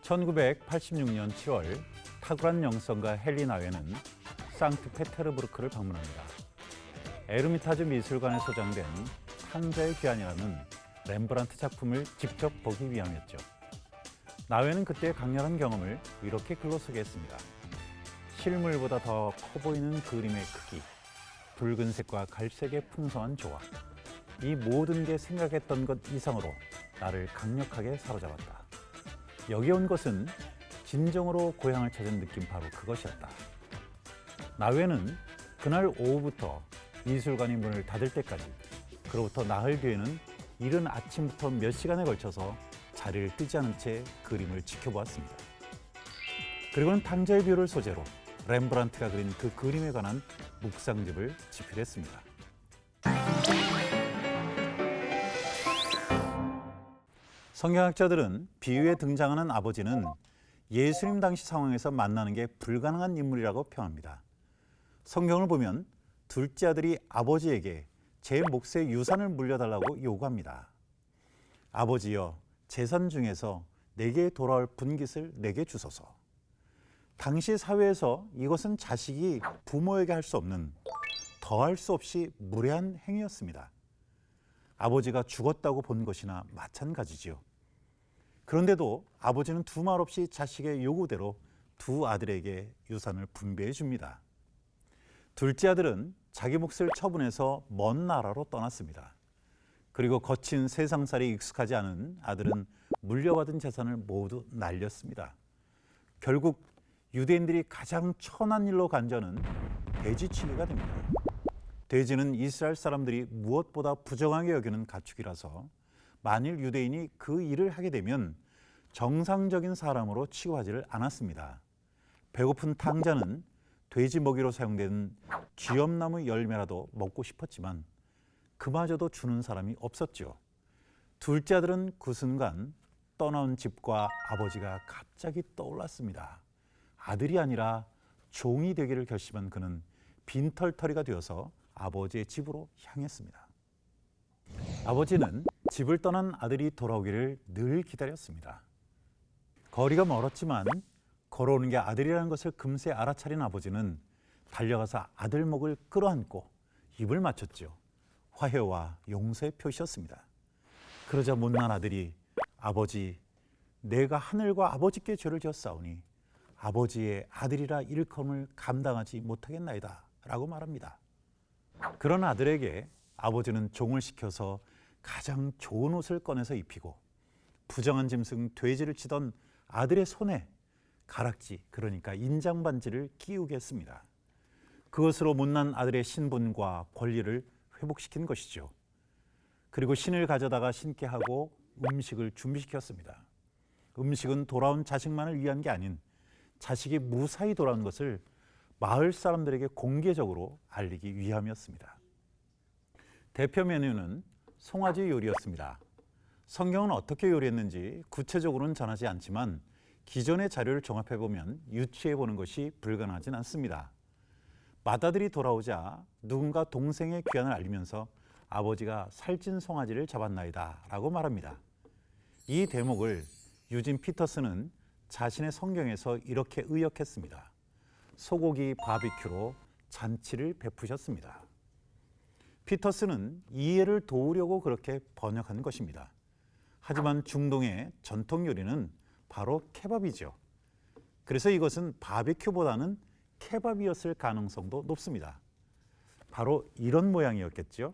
1986년 7월 탁월한 영성가 헨리 나웨는 상트페테르부르크를 방문합니다. 에르미타주 미술관에 소장된 탕자의 귀환이라는 렘브란트 작품을 직접 보기 위함이었죠. 나웨는 그때의 강렬한 경험을 이렇게 글로 소개했습니다. 실물보다 더 커 보이는 그림의 크기, 붉은색과 갈색의 풍성한 조화, 이 모든 게 생각했던 것 이상으로 나를 강력하게 사로잡았다. 여기 온 것은 진정으로 고향을 찾은 느낌, 바로 그것이었다. 나웨는 그날 오후부터 미술관이 문을 닫을 때까지, 그로부터 나흘 뒤에는 이른 아침부터 몇 시간에 걸쳐서 자리를 뜨지 않은 채 그림을 지켜보았습니다. 그리고는 탕자의 뷰를 소재로 렘브란트가 그린 그 그림에 관한 묵상집을 집필했습니다. 성경학자들은 비유에 등장하는 아버지는 예수님 당시 상황에서 만나는 게 불가능한 인물이라고 평합니다. 성경을 보면 둘째 아들이 아버지에게 제 몫의 유산을 물려달라고 요구합니다. 아버지여, 재산 중에서 내게 돌아올 분깃을 내게 주소서. 당시 사회에서 이것은 자식이 부모에게 할 수 없는, 더할 수 없이 무례한 행위였습니다. 아버지가 죽었다고 본 것이나 마찬가지지요. 그런데도 아버지는 두말 없이 자식의 요구대로 두 아들에게 유산을 분배해 줍니다. 둘째 아들은 자기 몫을 처분해서 먼 나라로 떠났습니다. 그리고 거친 세상살이 익숙하지 않은 아들은 물려받은 재산을 모두 날렸습니다. 결국 유대인들이 가장 천한 일로 간주하는 돼지치기가 됩니다. 돼지는 이스라엘 사람들이 무엇보다 부정하게 여기는 가축이라서 만일 유대인이 그 일을 하게 되면 정상적인 사람으로 취급하지를 않았습니다. 배고픈 탕자는 돼지 먹이로 사용되는 쥐엄나무 열매라도 먹고 싶었지만 그마저도 주는 사람이 없었죠. 둘째 아들은 그 순간 떠나온 집과 아버지가 갑자기 떠올랐습니다. 아들이 아니라 종이 되기를 결심한 그는 빈털터리가 되어서 아버지의 집으로 향했습니다. 아버지는 집을 떠난 아들이 돌아오기를 늘 기다렸습니다. 거리가 멀었지만 걸어오는 게 아들이라는 것을 금세 알아차린 아버지는 달려가서 아들 목을 끌어안고 입을 맞췄죠. 화해와 용서의 표시였습니다. 그러자 못난 아들이 아버지, 내가 하늘과 아버지께 죄를 지었사오니 아버지의 아들이라 일컬음을 감당하지 못하겠나이다 라고 말합니다. 그런 아들에게 아버지는 종을 시켜서 가장 좋은 옷을 꺼내서 입히고 부정한 짐승 돼지를 치던 아들의 손에 가락지, 그러니까 인장반지를 끼우게 했습니다. 그것으로 못난 아들의 신분과 권리를 회복시킨 것이죠. 그리고 신을 가져다가 신게 하고 음식을 준비시켰습니다. 음식은 돌아온 자식만을 위한 게 아닌 자식이 무사히 돌아온 것을 마을 사람들에게 공개적으로 알리기 위함이었습니다. 대표 메뉴는 송아지 요리였습니다. 성경은 어떻게 요리했는지 구체적으로는 전하지 않지만 기존의 자료를 종합해보면 유추해보는 것이 불가능하진 않습니다. 맏아들이 돌아오자 누군가 동생의 귀환을 알리면서 아버지가 살찐 송아지를 잡았나이다 라고 말합니다. 이 대목을 유진 피터스는 자신의 성경에서 이렇게 의역했습니다. 소고기 바비큐로 잔치를 베푸셨습니다. 피터스는 이해를 도우려고 그렇게 번역한 것입니다. 하지만 중동의 전통 요리는 바로 케밥이죠. 그래서 이것은 바비큐보다는 케밥이었을 가능성도 높습니다. 바로 이런 모양이었겠죠.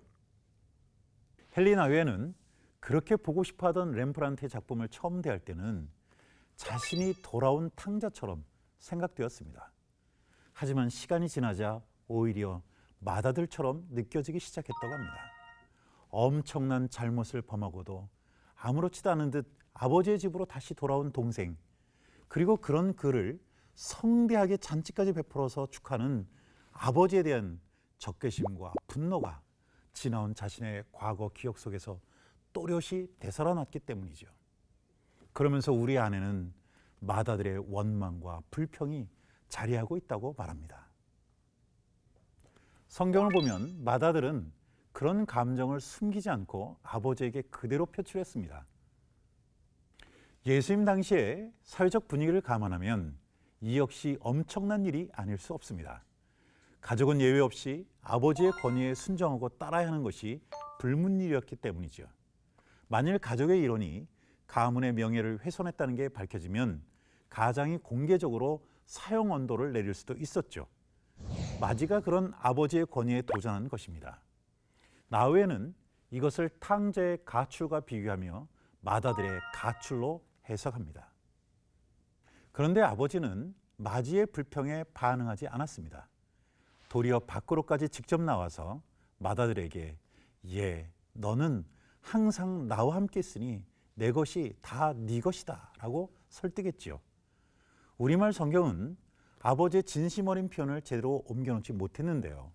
헨리 나웨는 그렇게 보고 싶어하던 렘브란트의 작품을 처음 대할 때는 자신이 돌아온 탕자처럼 생각되었습니다. 하지만 시간이 지나자 오히려 맏아들처럼 느껴지기 시작했다고 합니다. 엄청난 잘못을 범하고도 아무렇지도 않은 듯 아버지의 집으로 다시 돌아온 동생, 그리고 그런 그를 성대하게 잔치까지 베풀어서 축하는 아버지에 대한 적개심과 분노가 지나온 자신의 과거 기억 속에서 또렷이 되살아났기 때문이죠. 그러면서 우리 안에는 맏아들의 원망과 불평이 자리하고 있다고 말합니다. 성경을 보면 맏아들은 그런 감정을 숨기지 않고 아버지에게 그대로 표출했습니다. 예수님 당시의 사회적 분위기를 감안하면 이 역시 엄청난 일이 아닐 수 없습니다. 가족은 예외 없이 아버지의 권위에 순종하고 따라야 하는 것이 불문일이었기 때문이죠. 만일 가족의 일원이 가문의 명예를 훼손했다는 게 밝혀지면 가장이 공개적으로 사형 언도를 내릴 수도 있었죠. 마지가 그런 아버지의 권위에 도전한 것입니다. 나후에는 이것을 탕자의 가출과 비교하며 마다들의 가출로 해석합니다. 그런데 아버지는 마지의 불평에 반응하지 않았습니다. 도리어 밖으로까지 직접 나와서 마다들에게 너는 항상 나와 함께 있으니 내 것이 다 네 것이다 라고 설득했지요. 우리말 성경은 아버지의 진심 어린 표현을 제대로 옮겨놓지 못했는데요.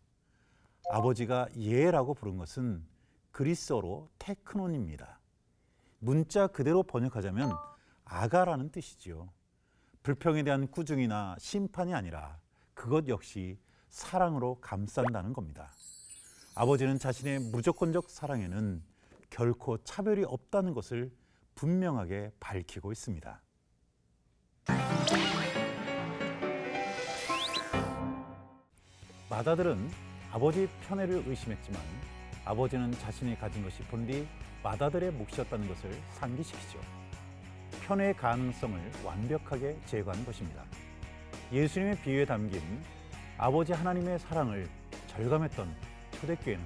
아버지가 예라고 부른 것은 그리스어로 테크논입니다. 문자 그대로 번역하자면 아가라는 뜻이지요. 불평에 대한 꾸중이나 심판이 아니라 그것 역시 사랑으로 감싼다는 겁니다. 아버지는 자신의 무조건적 사랑에는 결코 차별이 없다는 것을 분명하게 밝히고 있습니다. 마다들은 아버지의 편애를 의심했지만 아버지는 자신이 가진 것이 본디 마다들의 몫이었다는 것을 상기시키죠. 편애의 가능성을 완벽하게 제거한 것입니다. 예수님의 비유에 담긴 아버지 하나님의 사랑을 절감했던 초대교회는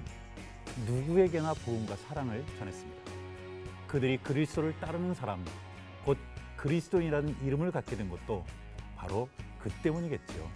누구에게나 복음과 사랑을 전했습니다. 그들이 그리스도를 따르는 사람, 곧 그리스도인이라는 이름을 갖게 된 것도 바로 그 때문이겠죠.